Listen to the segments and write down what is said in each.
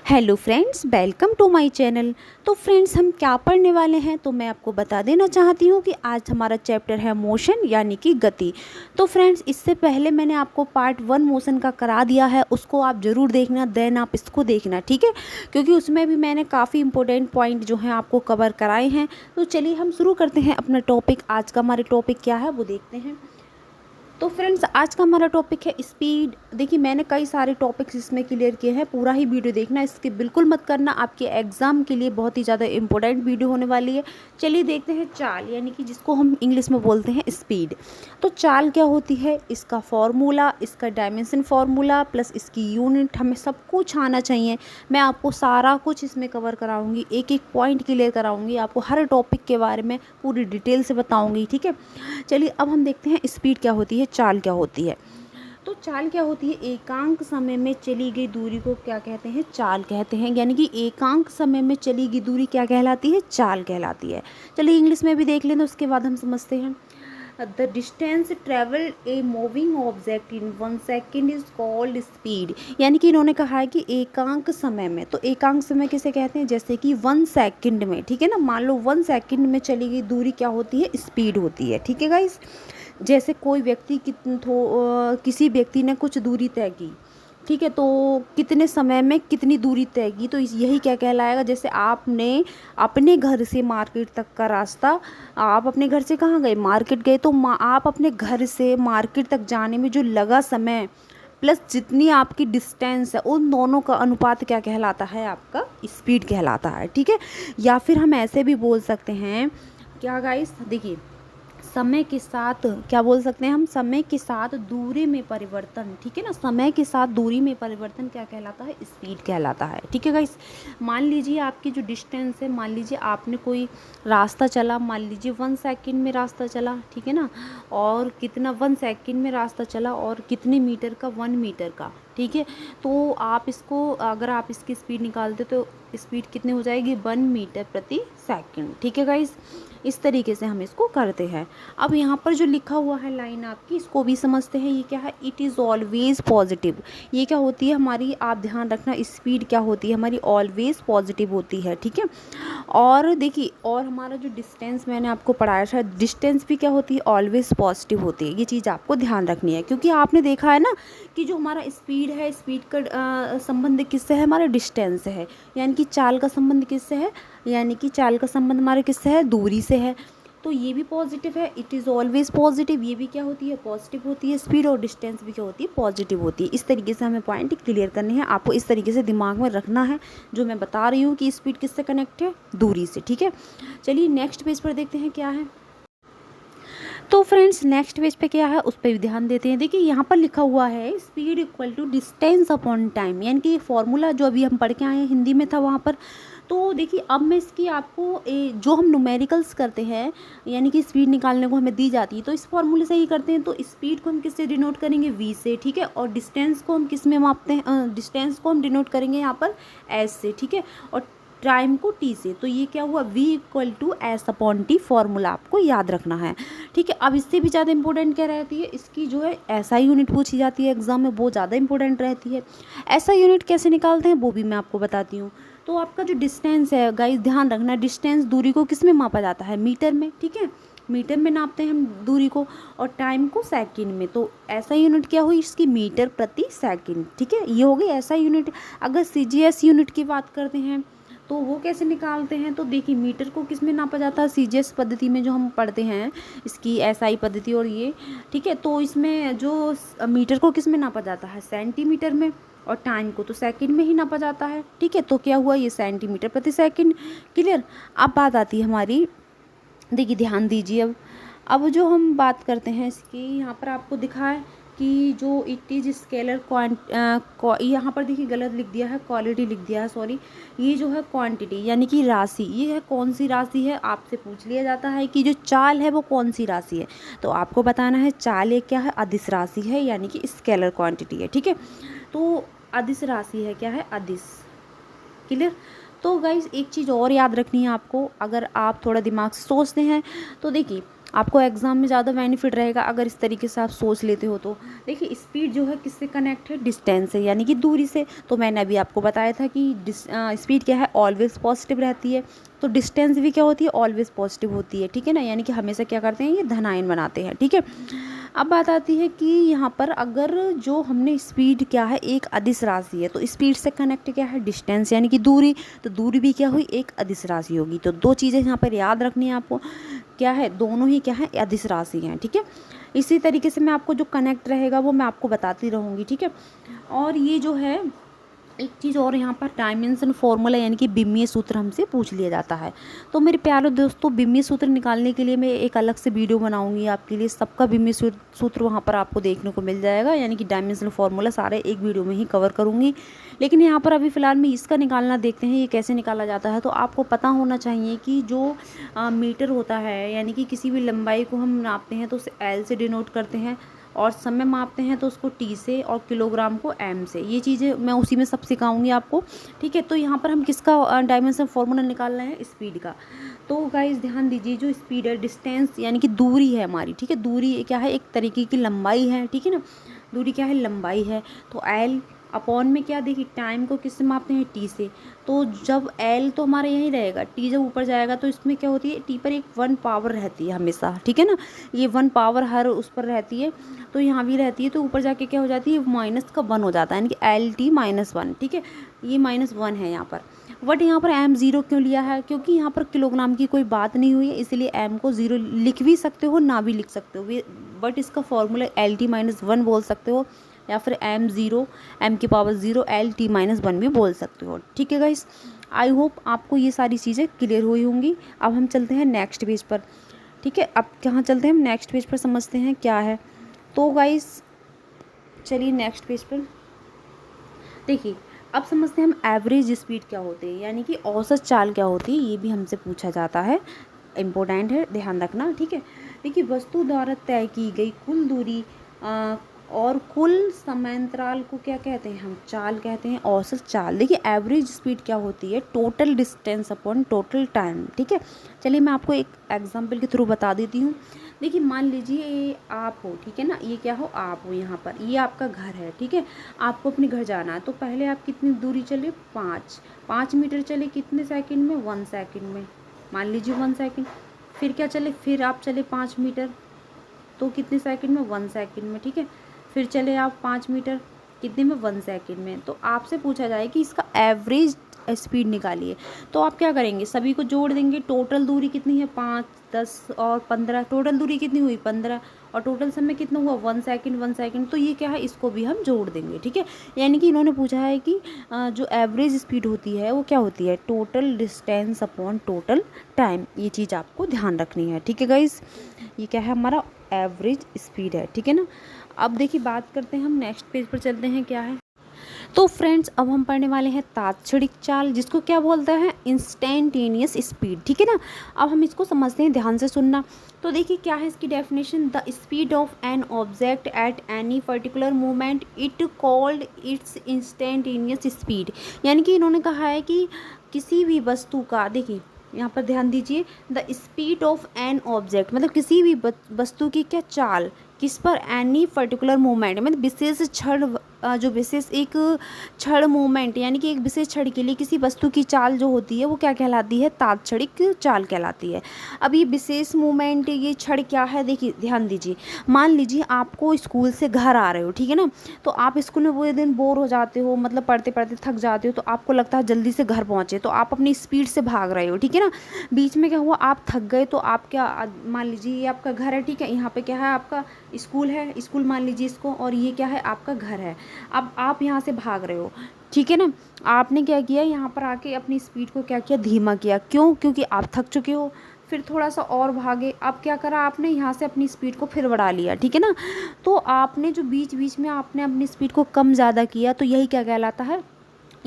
Hello friends, welcome to my channel. तो friends, हम क्या पढ़ने वाले हैं तो मैं आपको बता देना चाहती हूँ कि आज हमारा चैप्टर है मोशन यानी कि गति। तो फ्रेंड्स, इससे पहले मैंने आपको पार्ट 1 मोशन का करा दिया है, उसको आप ज़रूर देखना, देन आप इसको देखना, ठीक है, क्योंकि उसमें भी मैंने काफ़ी इंपॉर्टेंट पॉइंट जो हैं आपको कवर कराए हैं। तो चलिए हम शुरू करते हैं अपना टॉपिक। आज का हमारे टॉपिक क्या है वो देखते हैं। तो फ्रेंड्स, आज का हमारा टॉपिक है स्पीड। देखिए, मैंने कई सारे टॉपिक्स इसमें क्लियर किए हैं, पूरा ही वीडियो देखना, इसके बिल्कुल मत करना, आपके एग्ज़ाम के लिए बहुत ही ज़्यादा इंपॉर्टेंट वीडियो होने वाली है। चलिए देखते हैं चाल, यानी कि जिसको हम इंग्लिश में बोलते हैं स्पीड। तो चाल क्या होती है, इसका फॉर्मूला, इसका डायमेंशन फार्मूला प्लस इसकी यूनिट, हमें सब कुछ आना चाहिए। मैं आपको सारा कुछ इसमें कवर कराऊंगी, एक एक पॉइंट क्लियर कराऊंगी, आपको हर टॉपिक के बारे में पूरी डिटेल से बताऊंगी, ठीक है। चलिए अब हम देखते हैं स्पीड क्या होती है, चाल क्या होती है। तो चाल क्या होती है, एकांक समय में चली गई दूरी को क्या कहते हैं, चाल कहते हैं। यानी कि एकांक समय में चली गई दूरी क्या कहलाती है, चाल कहलाती है। चलिए इंग्लिश में भी देख लें तो उसके बाद हम समझते हैं। The distance travelled a moving object in 1 second is called speed. यानी कि इन्होंने कहा है कि एकांक समय में, तो एकांक समय किसे कहते हैं, जैसे कि 1 सेकेंड में, ठीक है ना। मान लो 1 सेकेंड में चली गई दूरी क्या होती है, स्पीड होती है, ठीक है गाइस। जैसे कोई व्यक्ति किसी व्यक्ति ने कुछ दूरी तय की, ठीक है, तो कितने समय में कितनी दूरी तय की, तो यही क्या कहलाएगा। जैसे आपने अपने घर से मार्केट तक का रास्ता, आप अपने घर से कहाँ गए, मार्केट गए, तो आप अपने घर से मार्केट तक जाने में जो लगा समय प्लस जितनी आपकी डिस्टेंस है, उन दोनों का अनुपात क्या कहलाता है, आपका स्पीड कहलाता है, ठीक है। या फिर हम ऐसे भी बोल सकते हैं, क्या गाइस, देखिए, समय के साथ क्या बोल सकते हैं हम, समय के साथ दूरी में परिवर्तन, ठीक है ना। समय के साथ दूरी में परिवर्तन क्या कहलाता है, स्पीड कहलाता है, ठीक है गाइस। मान लीजिए आपकी जो डिस्टेंस है, मान लीजिए आपने कोई रास्ता चला, मान लीजिए 1 सेकेंड में रास्ता चला, ठीक है ना, और कितना 1 सेकेंड में रास्ता चला और कितने मीटर का, 1 मीटर का, ठीक है। तो आप इसको, अगर आप इसकी स्पीड निकालते तो स्पीड कितनी हो जाएगी, 1 मीटर प्रति सेकंड, ठीक है गाइस। इस तरीके से हम इसको करते हैं। अब यहाँ पर जो लिखा हुआ है लाइन आपकी, इसको भी समझते हैं। ये क्या है, इट इज़ ऑलवेज पॉजिटिव। ये क्या होती है हमारी, आप ध्यान रखना, स्पीड क्या होती है हमारी, ऑलवेज पॉजिटिव होती है, ठीक है। और देखिए, और हमारा जो डिस्टेंस मैंने आपको पढ़ाया था, डिस्टेंस भी क्या होती है, ऑलवेज पॉजिटिव होती है। ये चीज़ आपको ध्यान रखनी है, क्योंकि आपने देखा है ना कि जो हमारा स्पीड है, स्पीड का संबंध किससे है, हमारा डिस्टेंस से है। यानी कि चाल का संबंध किससे है, यानी कि चाल का संबंध हमारे किससे है, दूरी से है। तो ये भी पॉजिटिव है, इट इज़ ऑलवेज पॉजिटिव, ये भी क्या होती है, पॉजिटिव होती है स्पीड, और डिस्टेंस भी क्या होती है, पॉजिटिव होती है। इस तरीके से हमें पॉइंट क्लियर करने हैं, आपको इस तरीके से दिमाग में रखना है जो मैं बता रही हूँ कि स्पीड किससे कनेक्ट है, दूरी से, ठीक है। चलिए नेक्स्ट पेज पर देखते हैं क्या है। तो फ्रेंड्स, नेक्स्ट पेज पे क्या है उस पर भी ध्यान देते हैं। देखिए यहाँ पर लिखा हुआ है speed equal to distance upon time, यानी कि ये फॉर्मूला जो अभी हम पढ़ के आए हैं हिंदी में था वहाँ पर। तो देखिए अब मैं इसकी आपको जो हम न्यूमेरिकल्स करते हैं, यानी कि स्पीड निकालने को हमें दी जाती है, तो इस फॉर्मूले से ही करते हैं। तो स्पीड को हम किससे डिनोट करेंगे, v से, ठीक है। और डिस्टेंस को हम किस में मापते हैं, डिस्टेंस को हम डिनोट करेंगे यहाँ पर s से, ठीक है। और टाइम को t से। तो ये क्या हुआ, v equal to S upon T, formula आपको याद रखना है, ठीक है। अब इससे भी ज़्यादा इंपॉर्टेंट क्या रहती है, इसकी जो है ऐसा यूनिट पूछी जाती है एग्जाम में, वो ज़्यादा इंपॉर्टेंट रहती है। ऐसा यूनिट कैसे निकालते हैं वो भी मैं आपको बताती हूँ। तो आपका जो डिस्टेंस है गाइस, ध्यान रखना, डिस्टेंस दूरी को किस में मापा जाता है, मीटर में, ठीक है। मीटर में नापते हैं हम दूरी को, और टाइम को सेकंड में। तो ऐसा यूनिट क्या हुई इसकी, मीटर प्रति सेकंड, ठीक है। ये हो गई ऐसा यूनिट। अगर सीजीएस यूनिट की बात करते हैं तो वो कैसे निकालते हैं, तो देखिए मीटर को किस में नापा जाता है, सीजीएस पद्धति में जो हम पढ़ते हैं इसकी एसआई पद्धति, और ये, ठीक है। तो इसमें जो मीटर को किस में नापा जाता है, सेंटीमीटर में, और टाइम को तो सेकंड में ही नापा जाता है, ठीक है। तो क्या हुआ, ये सेंटीमीटर प्रति सेकंड, क्लियर। अब बात आती है हमारी, देखिए ध्यान दीजिए। अब जो हम बात करते हैं इसकी, यहाँ पर आपको दिखा है कि जो इट इज़ स्केलर यहाँ पर देखिए गलत लिख दिया है, क्वालिटी लिख दिया है, सॉरी। ये जो है क्वांटिटी यानी कि राशि, ये है कौन सी राशि है, आपसे पूछ लिया जाता है कि जो चाल है वो कौन सी राशि है, तो आपको बताना है चाल एक क्या है, अदिश राशि है, यानी कि स्केलर क्वांटिटी है, ठीक है। तो अदिश राशि है, क्या है, अदिश, क्लियर। तो गाइज एक चीज़ और याद रखनी है आपको, अगर आप थोड़ा दिमाग से सोचते हैं तो देखिए आपको एग्ज़ाम में ज़्यादा बेनिफिट रहेगा अगर इस तरीके से आप सोच लेते हो तो। देखिए स्पीड जो है किससे कनेक्ट है, डिस्टेंस से, यानी कि दूरी से। तो मैंने अभी आपको बताया था कि स्पीड क्या है, ऑलवेज़ पॉजिटिव रहती है। तो डिस्टेंस भी क्या होती है, ऑलवेज़ पॉजिटिव होती है, ठीक है ना, यानी कि हमेशा क्या करते हैं, ये धनायन बनाते हैं, ठीक है। अब बात आती है कि यहाँ पर अगर जो हमने स्पीड क्या है, एक अदिश राशि है, तो स्पीड से कनेक्ट क्या है, डिस्टेंस यानी कि दूरी। तो दूरी भी क्या हुई, एक अदिश राशि होगी। तो दो चीज़ें यहाँ पर याद रखनी है आपको, क्या है, दोनों ही क्या है, अदिश राशि हैं, ठीक है। इसी तरीके से मैं आपको जो कनेक्ट रहेगा वो मैं आपको बताती रहूँगी, ठीक है। और ये जो है एक चीज़ और यहाँ पर डायमेंशन फार्मूला यानी कि बिम्मीय सूत्र हमसे पूछ लिया जाता है। तो मेरे प्यारे दोस्तों, बिम्मीय सूत्र निकालने के लिए मैं एक अलग से वीडियो बनाऊंगी आपके लिए, सबका बिम्मीय सूत्र वहाँ पर आपको देखने को मिल जाएगा, यानी कि डायमेंशन फार्मूला सारे एक वीडियो में ही कवर करूँगी। लेकिन यहाँ पर अभी फ़िलहाल में इसका निकालना देखते हैं, ये कैसे निकाला जाता है। तो आपको पता होना चाहिए कि जो मीटर होता है, यानी कि किसी भी लंबाई को हम नापते हैं तो उसे एल से डिनोट करते हैं, और समय मापते हैं तो उसको टी से, और किलोग्राम को एम से। ये चीज़ें मैं उसी में सब सिखाऊंगी आपको, ठीक है। तो यहाँ पर हम किसका डायमेंशन फार्मूला निकाल रहे हैं, स्पीड का। तो गाइस ध्यान दीजिए, जो स्पीड है, डिस्टेंस यानी कि दूरी है हमारी, ठीक है। दूरी क्या है, एक तरीके की लंबाई है, ठीक है ना। दूरी क्या है, लंबाई है। तो एल अपॉन में क्या, देखिए टाइम को किससे मापते हैं, टी से। तो जब एल तो हमारा यही रहेगा, टी जब ऊपर जाएगा तो इसमें क्या होती है, टी पर एक 1 पावर रहती है हमेशा, ठीक है ना। ये 1 पावर हर उस पर रहती है, तो यहाँ भी रहती है। तो ऊपर जाके क्या हो जाती है, माइनस का 1 हो जाता है, यानी कि एल टी -1, ठीक है। ये -1 है यहाँ पर। बट यहाँ पर एम 0 क्यों लिया है, क्योंकि यहाँ पर किलोग्राम की कोई बात नहीं हुई है, इसलिए एम को 0 लिख भी सकते हो, ना भी लिख सकते हो। बट इसका फॉर्मूला एल टी -1 बोल सकते हो, या फिर m0 m की पावर 0 एल टी -1 भी बोल सकते हो, ठीक है गाइस। आई होप आपको ये सारी चीज़ें क्लियर हुई होंगी। अब हम चलते हैं नेक्स्ट पेज पर, ठीक है। अब कहाँ चलते हैं, हम नेक्स्ट पेज पर समझते हैं क्या है। तो गाइस चलिए नेक्स्ट पेज पर देखिए, अब समझते हैं हम एवरेज स्पीड क्या होती है, यानी कि औसत चाल क्या होती है। ये भी हमसे पूछा जाता है, इम्पोर्टेंट है, ध्यान रखना, ठीक है। देखिए वस्तु द्वारा तय की गई कुल दूरी और कुल समांतराल को क्या कहते हैं, हम चाल कहते हैं, औसत चाल। देखिए एवरेज स्पीड क्या होती है, total distance upon total time, ठीक है। चलिए मैं आपको एक एग्जांपल के थ्रू बता देती हूँ। देखिए मान लीजिए ये आप हो, ठीक है ना, ये क्या हो, आप हो, यहाँ पर ये आपका घर है, ठीक है। आपको अपने घर जाना है, तो पहले आप कितनी दूरी चले, 5 मीटर चले, कितने सेकंड में, 1 सेकंड में, मान लीजिए 1 सेकंड। फिर क्या चले, फिर आप चले 5 मीटर, तो कितने सेकंड में, 1 सेकंड में, ठीक है। फिर चले आप 5 मीटर, कितने में, 1 सेकंड में। तो आपसे पूछा जाए कि इसका एवरेज स्पीड निकालिए, तो आप क्या करेंगे, सभी को जोड़ देंगे। टोटल दूरी कितनी है, 5, 10 और 15, टोटल दूरी कितनी हुई, 15, और टोटल समय कितना हुआ, 1 सेकंड 1 सेकंड। तो ये क्या है, इसको भी हम जोड़ देंगे, ठीक है। यानी कि इन्होंने पूछा है कि जो एवरेज स्पीड होती है वो क्या होती है, total distance upon total time. ये चीज़ आपको ध्यान रखनी है, ठीक है गाइस। ये क्या है, हमारा एवरेज स्पीड है, ठीक है ना। अब देखिए बात करते हैं, हम नेक्स्ट पेज पर चलते हैं, क्या है। तो फ्रेंड्स अब हम पढ़ने वाले हैं तात्क्षणिक चाल, जिसको क्या बोलते हैं, इंस्टेंटेनियस स्पीड, ठीक है ना। अब हम इसको समझते हैं, ध्यान से सुनना। तो देखिए क्या है इसकी definition, the speed of an object at any particular moment it called its instantaneous speed. यानी कि इन्होंने कहा है कि किसी भी वस्तु का, देखिए यहाँ पर ध्यान दीजिए, the speed of an object मतलब किसी भी वस्तु की क्या चाल, किस पर, एनी पर्टिकुलर मोमेंट मतलब विशेष क्षण, जो विशेष एक क्षण मोमेंट, यानी कि एक विशेष क्षण के लिए किसी वस्तु की चाल जो होती है वो क्या कहलाती है, तात्क्षणिक चाल कहलाती है। अब ये विशेष मोमेंट, ये क्षण क्या है, देखिए ध्यान दीजिए। मान लीजिए आपको स्कूल से घर आ रहे हो, ठीक है ना, तो आप स्कूल में पूरे दिन बोर हो जाते हो, मतलब पढ़ते पढ़ते थक जाते हो, तो आपको लगता है जल्दी से घर पहुँचे, तो आप अपनी स्पीड से भाग रहे हो, ठीक है ना। बीच में क्या हुआ, आप थक गए, तो आप क्या, मान लीजिए ये आपका घर है, ठीक है, यहाँ पे क्या है, आपका स्कूल है, स्कूल मान लीजिए इसको, और ये क्या है, आपका घर है। अब आप यहाँ से भाग रहे हो, ठीक है ना। आपने क्या किया, यहाँ पर आके अपनी स्पीड को क्या किया, धीमा किया, क्यों, क्योंकि आप थक चुके हो। फिर थोड़ा सा और भागे, अब क्या करा आपने, यहाँ से अपनी स्पीड को फिर बढ़ा लिया, ठीक है ना। तो आपने जो बीच बीच में आपने अपनी स्पीड को कम ज़्यादा किया, तो यही क्या कहलाता है,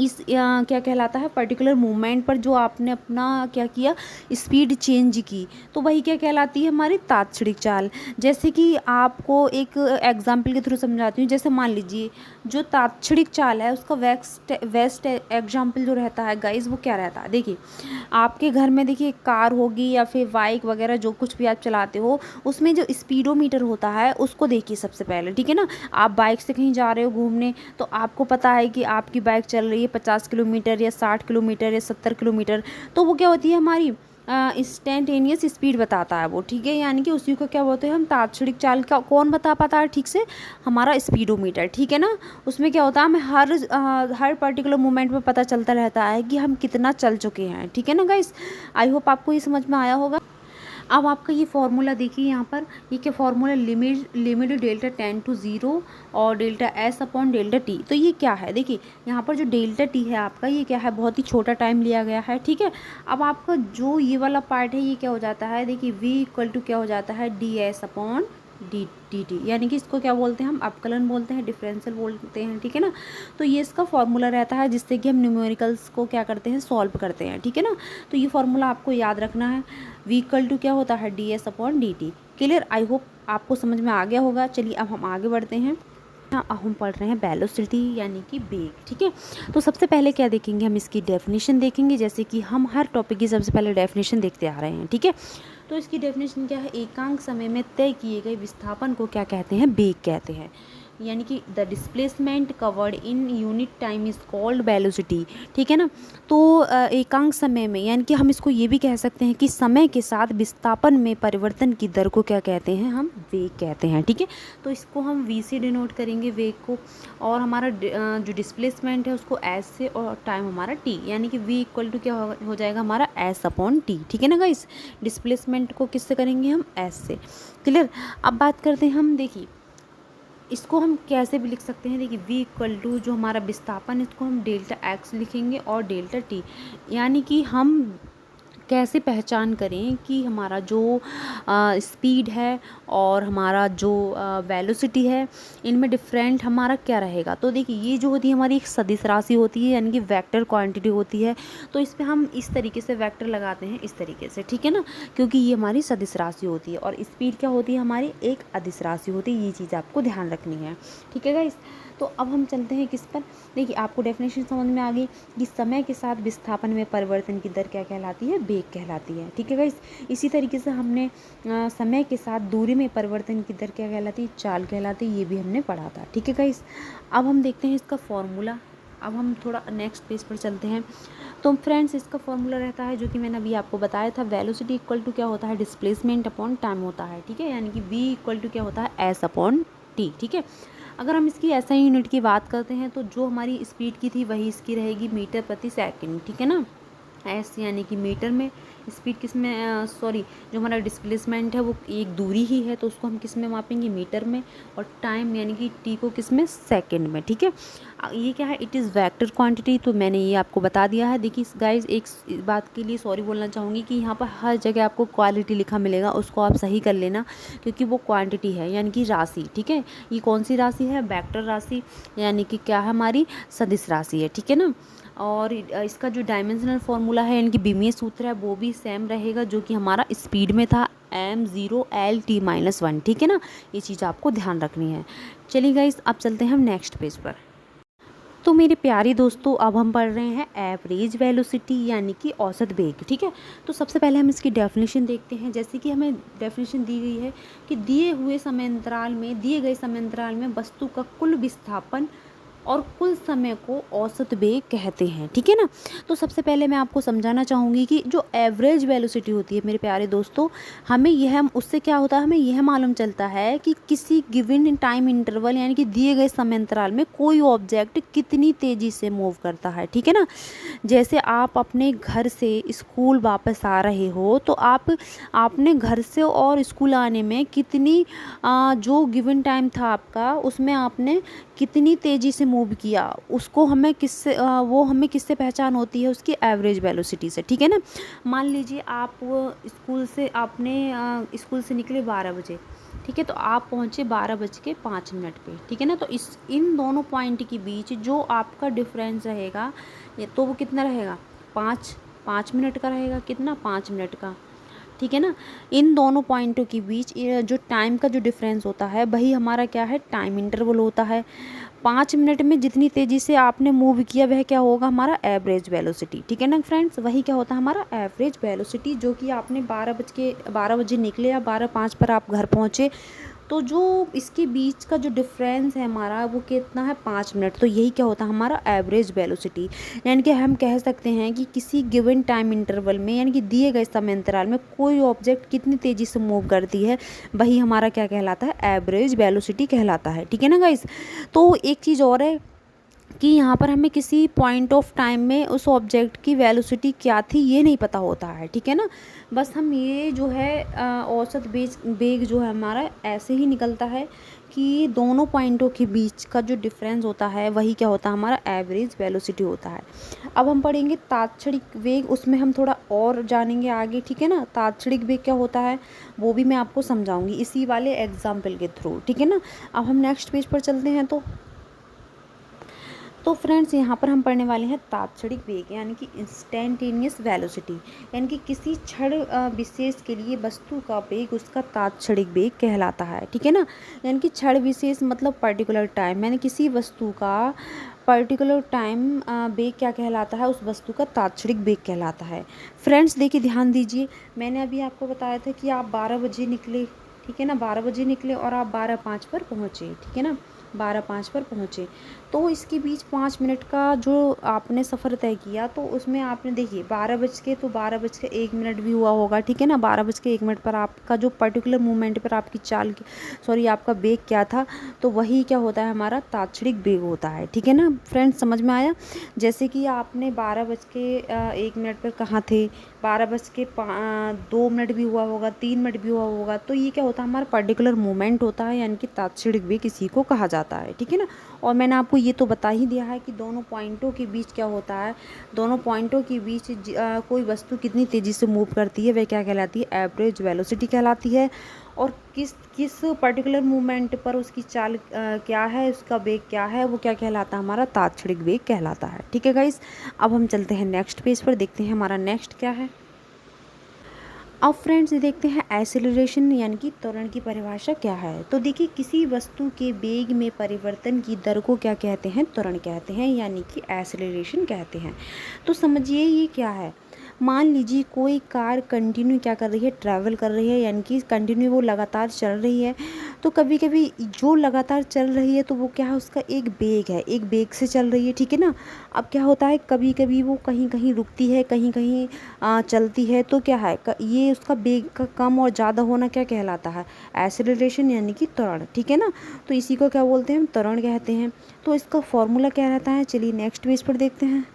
क्या कहलाता है, पर्टिकुलर मूवमेंट पर जो आपने अपना क्या किया, स्पीड चेंज की, तो वही क्या कहलाती है, हमारी तात्क्षणिक चाल। जैसे कि आपको एक एग्जांपल के थ्रू समझाती हूँ। जैसे मान लीजिए जो तात्क्षणिक चाल है उसका वेस्ट एग्जांपल जो रहता है गाइस, वो क्या रहता है, देखिए आपके घर में देखिए कार होगी या फिर बाइक वगैरह जो कुछ भी आप चलाते हो, उसमें जो स्पीडोमीटर होता है उसको देखिए सबसे पहले, ठीक है ना। आप बाइक से कहीं जा रहे हो घूमने, तो आपको पता है कि आपकी बाइक चल रही है 50 किलोमीटर या 60 किलोमीटर या 70 किलोमीटर, तो वो क्या होती है, हमारी इंस्टेंटेनियस स्पीड बताता है वो, ठीक है। यानी कि उसी को क्या बोलते हैं हम, तात्क्षणिक चाल। का कौन बता पाता है ठीक से, हमारा स्पीडोमीटर, ठीक है ना। उसमें क्या होता है, हमें हर पर्टिकुलर मोमेंट में पता चलता रहता है कि हम कितना चल चुके हैं, ठीक है ना गाइस। आई होप आपको ये समझ में आया होगा। अब आपका ये फार्मूला देखिए यहाँ पर, ये क्या formula, limit delta tends to zero और delta S upon delta T. तो ये क्या है, देखिए यहाँ पर जो डेल्टा टी है आपका, ये क्या है, बहुत ही छोटा टाइम लिया गया है, ठीक है। अब आपका जो ये वाला पार्ट है, ये क्या हो जाता है, देखिए v इक्वल टू क्या हो जाता है, D S upon D T, यानी कि इसको क्या बोलते हैं हम, अपकलन बोलते हैं, डिफरेंशियल बोलते हैं, ठीक है ना। तो ये इसका फॉर्मूला रहता है जिससे कि हम न्यूमेरिकल्स को क्या करते हैं, सॉल्व करते हैं, ठीक है ना। तो ये फार्मूला आपको याद रखना है, v इक्वल टू क्या होता है, D S upon D T. Clear, I hope आपको समझ में आ गया होगा। चलिए अब हम आगे बढ़ते हैं। हाँ, अब हम पढ़ रहे हैं वेलोसिटी यानी कि वेग, ठीक है। तो सबसे पहले क्या देखेंगे, हम इसकी डेफिनेशन देखेंगे, जैसे कि हम हर टॉपिक की सबसे पहले डेफिनेशन देखते आ रहे हैं, ठीक है। तो इसकी डेफिनेशन क्या है, एकांक समय में तय किए गए विस्थापन को क्या कहते हैं, वेग कहते हैं। यानी कि the displacement covered in unit time is called velocity, ठीक है ना। तो एकांक समय में, यानी कि हम इसको ये भी कह सकते हैं कि समय के साथ विस्थापन में परिवर्तन की दर को क्या कहते हैं, हम वेग कहते हैं, ठीक है। तो इसको हम v से डिनोट करेंगे वेग को, और हमारा जो डिस्प्लेसमेंट है उसको s से, और टाइम हमारा t, यानी कि v इक्वल टू क्या हो जाएगा हमारा s अपॉन टी, ठीक है ना गाइस। डिस्प्लेसमेंट को किससे करेंगे हम, s से। क्लियर। अब बात करते हैं हम, देखिए इसको हम कैसे भी लिख सकते हैं, देखिए v इक्वल टू जो हमारा विस्थापन, इसको हम डेल्टा x लिखेंगे और डेल्टा t, यानी कि हम कैसे पहचान करें कि हमारा जो स्पीड है और हमारा जो वेलोसिटी है, इनमें डिफरेंट हमारा क्या रहेगा। तो देखिए ये जो होती है हमारी एक सदिश राशि होती है, यानी कि वेक्टर क्वांटिटी होती है। तो इस पर हम इस तरीके से वेक्टर लगाते हैं, इस तरीके से, ठीक है ना, क्योंकि ये हमारी सदिश राशि होती है। और स्पीड क्या होती है हमारी, एक अदिश राशि होती है। ये चीज़ आपको ध्यान रखनी है, ठीक है गाइस। तो अब हम चलते हैं किस पर, देखिए आपको डेफिनेशन समझ में आ गई कि समय के साथ विस्थापन में परिवर्तन की दर क्या कहलाती है, वेग कहलाती है, ठीक है गाइस। इसी तरीके से हमने समय के साथ दूरी में परिवर्तन की दर क्या कहलाती है, चाल कहलाती है, ये भी हमने पढ़ा था, ठीक है गाइस। अब हम देखते हैं इसका फॉर्मूला। अब हम थोड़ा नेक्स्ट पेज पर चलते हैं। तो फ्रेंड्स इसका फॉर्मूला रहता है जो कि मैंने अभी आपको बताया था, वेलोसिटी इक्वल टू क्या होता है, डिस्प्लेसमेंट अपॉन टाइम होता है, ठीक है। यानी कि v इक्वल टू क्या होता है, s अपॉन टी, ठीक है। अगर हम इसकी SI यूनिट की बात करते हैं तो जो हमारी स्पीड की थी वही इसकी रहेगी मीटर प्रति सेकंड, ठीक है ना। S यानी कि मीटर में, स्पीड किस में, सॉरी जो हमारा डिस्प्लेसमेंट है वो एक दूरी ही है, तो उसको हम किस में मापेंगे, मीटर में। और टाइम यानी कि t को किस में, सेकंड में, ठीक है। ये क्या है, इट इज़ वेक्टर क्वांटिटी, तो मैंने ये आपको बता दिया है। देखिए गाइज एक बात के लिए सॉरी बोलना चाहूँगी कि यहाँ पर हर जगह आपको क्वालिटी लिखा मिलेगा, उसको आप सही कर लेना, क्योंकि वो क्वांटिटी है यानी कि राशि, ठीक है। ये कौन सी राशि है, वेक्टर राशि, यानी कि क्या है, हमारी सदिश राशि है, ठीक है ना। और इसका जो डायमेंशनल फार्मूला है यानी कि बीमीय सूत्र है वो भी सेम रहेगा जो कि हमारा स्पीड में था, m0L t-1, ठीक है ना। ये चीज़ आपको ध्यान रखनी है। चलिए गाइस अब चलते हैं हम नेक्स्ट पेज पर। तो मेरे प्यारे दोस्तों अब हम पढ़ रहे हैं एवरेज वेलोसिटी यानी कि औसत वेग, ठीक है। तो सबसे पहले हम इसकी डेफिनेशन देखते हैं। जैसे कि हमें डेफिनेशन दी गई है कि दिए गए समय अंतराल में वस्तु का कुल विस्थापन और कुल समय को औसत वेग कहते हैं, ठीक है ना। तो सबसे पहले मैं आपको समझाना चाहूँगी कि जो एवरेज वेलोसिटी होती है मेरे प्यारे दोस्तों, हमें यह उससे क्या होता है, हमें यह मालूम चलता है कि किसी गिवन टाइम इंटरवल यानी कि दिए गए समय अंतराल में कोई ऑब्जेक्ट कितनी तेज़ी से मूव करता है, ठीक है ना। जैसे आप अपने घर से स्कूल वापस आ रहे हो तो आपने घर से और स्कूल आने में कितनी जो गिवन टाइम था आपका, उसमें आपने कितनी तेज़ी से मूव किया, उसको हमें किससे पहचान होती है, उसकी एवरेज वेलोसिटी से, ठीक है ना। मान लीजिए आप स्कूल से निकले 12 बजे, ठीक है। तो आप पहुँचे 12:05 पे, ठीक है ना। तो इन दोनों पॉइंट के बीच जो आपका डिफरेंस रहेगा ये तो वो कितना रहेगा, 5 मिनट का रहेगा। कितना, 5 मिनट का, ठीक है ना। इन दोनों पॉइंटों के बीच ये जो टाइम का जो डिफरेंस होता है वही हमारा क्या है, टाइम इंटरवल होता है। 5 मिनट में जितनी तेज़ी से आपने मूव किया वह क्या होगा, हमारा एवरेज वेलोसिटी, ठीक है ना फ्रेंड्स। वही क्या होता है, हमारा एवरेज वेलोसिटी, जो कि आपने 12 बजे निकले या 12:05 पर आप घर पहुँचे, तो जो इसके बीच का जो डिफरेंस है हमारा वो कितना है, 5 मिनट। तो यही क्या होता है, हमारा एवरेज वेलोसिटी। यानी कि हम कह सकते हैं कि किसी गिवन टाइम इंटरवल में, यानी कि दिए गए समय अंतराल में कोई ऑब्जेक्ट कितनी तेज़ी से मूव करती है, वही हमारा क्या कहलाता है, एवरेज वेलोसिटी कहलाता है, ठीक है ना गाइस। तो एक चीज़ और है कि यहाँ पर हमें किसी पॉइंट ऑफ टाइम में उस ऑब्जेक्ट की वेलोसिटी क्या थी ये नहीं पता होता है, ठीक है ना। बस हम ये जो है औसत वेग जो है हमारा ऐसे ही निकलता है कि दोनों पॉइंटों के बीच का जो डिफरेंस होता है वही क्या होता है, हमारा एवरेज वेलोसिटी होता है। अब हम पढ़ेंगे तात्क्षणिक वेग, उसमें हम थोड़ा और जानेंगे आगे, ठीक है ना। तात्क्षणिक वेग क्या होता है वो भी मैं आपको समझाऊंगी इसी वाले एग्जाम्पल के थ्रू, ठीक है ना। अब हम नेक्स्ट पेज पर चलते हैं। तो फ्रेंड्स यहाँ पर हम पढ़ने वाले हैं तात्क्षणिक वेग, यानी कि इंस्टेंटेनियस वेलोसिटी, यानी कि किसी क्षण विशेष के लिए वस्तु का वेग उसका तात्क्षणिक वेग कहलाता है, ठीक है ना। यानी कि क्षण विशेष मतलब पर्टिकुलर टाइम, यानी किसी वस्तु का पर्टिकुलर टाइम वेग क्या कहलाता है, उस वस्तु का तात्क्षणिक वेग कहलाता है। फ्रेंड्स देखिए, ध्यान दीजिए, मैंने अभी आपको बताया था कि आप 12 बजे निकले, ठीक है ना, 12 बजे निकले और आप 12:05 पर पहुँचे, ठीक है ना, 12:05 पर पहुँचे। तो इसके बीच 5 मिनट का जो आपने सफ़र तय किया, तो उसमें आपने देखिए 12:01 भी हुआ होगा, ठीक है ना। 12:01 पर आपका जो पर्टिकुलर मूवमेंट पर आपकी आपका वेग क्या था, तो वही क्या होता है, हमारा तात्क्षणिक वेग होता है, ठीक है ना फ्रेंड्स, समझ में आया। जैसे कि आपने 12:01 पर कहाँ थे, 12:02 भी हुआ होगा, 3 मिनट भी हुआ होगा, तो ये क्या होता है, हमारा पर्टिकुलर मूवमेंट होता है, यानी कि तात्क्षणिक वेग इसी को कहा जाता है, ठीक है ना। और मैंने आपको ये तो बता ही दिया है कि दोनों पॉइंटों के बीच क्या होता है, दोनों पॉइंटों के बीच कोई वस्तु कितनी तेज़ी से मूव करती है वह क्या कहलाती है, एवरेज वेलोसिटी कहलाती है। और किस किस पर्टिकुलर मूवमेंट पर उसकी चाल क्या है, उसका वेग क्या है, वो क्या कहलाता है, हमारा तात्क्षणिक वेग कहलाता है, ठीक है गाइस। अब हम चलते हैं नेक्स्ट पेज पर, देखते हैं हमारा नेक्स्ट क्या है। अब फ्रेंड्स ये देखते हैं एक्सेलरेशन यानी कि त्वरण की परिभाषा क्या है। तो देखिए, किसी वस्तु के वेग में परिवर्तन की दर को क्या कहते हैं, त्वरण कहते हैं, यानी कि एक्सेलरेशन कहते हैं। तो समझिए ये क्या है। मान लीजिए कोई कार कंटिन्यू क्या कर रही है, ट्रैवल कर रही है, यानी कि कंटिन्यू वो लगातार चल रही है। तो कभी कभी जो लगातार चल रही है तो वो क्या है, उसका एक वेग है, एक वेग से चल रही है, ठीक है ना। अब क्या होता है, कभी कभी वो कहीं कहीं रुकती है, कहीं कहीं चलती है, तो क्या है, ये उसका वेग का कम और ज़्यादा होना क्या कहलाता है, एक्सेलरेशन यानी कि त्वरण, ठीक है ना। तो इसी को क्या बोलते हैं, हम त्वरण कहते हैं। तो इसका फॉर्मूला क्या रहता है, चलिए नेक्स्ट पेज पर देखते हैं।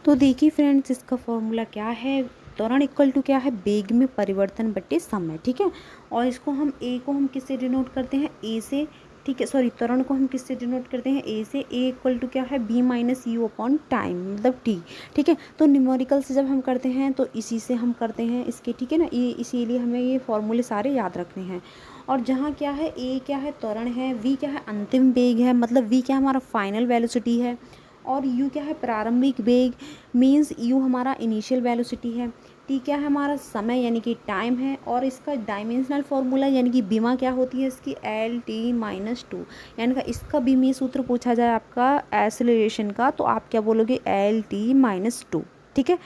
तो देखिए फ्रेंड्स, इसका फॉर्मूला क्या है, त्वरण इक्वल टू क्या है, वेग में परिवर्तन बटे समय, ठीक है। और इसको हम किससे डिनोट करते हैं, ए से, ठीक है, सॉरी, त्वरण को हम किससे डिनोट करते हैं, ए से। ए इक्वल टू क्या है, B minus U upon time, मतलब टी, ठीक है। तो न्यूमेरिकल से जब हम करते हैं तो इसी से हम करते हैं इसके, ठीक है ना। ये इसीलिए हमें ये फॉर्मूले सारे याद रखने हैं। और जहाँ क्या है, ए क्या है, त्वरण है, वी क्या है, अंतिम वेग है, मतलब वी क्या हमारा फाइनल वेलोसिटी है, और यू क्या है, प्रारंभिक वेग, मींस यू हमारा इनिशियल वेलोसिटी है। टी क्या है, हमारा समय यानी कि टाइम है। और इसका डायमेंशनल फार्मूला यानी कि बीमा क्या होती है इसकी, L t-2, यानी कि इसका बीमीय सूत्र पूछा जाए आपका एक्सेलरेशन का, तो आप क्या बोलोगे, L t-2, ठीक है।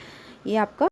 ये आपका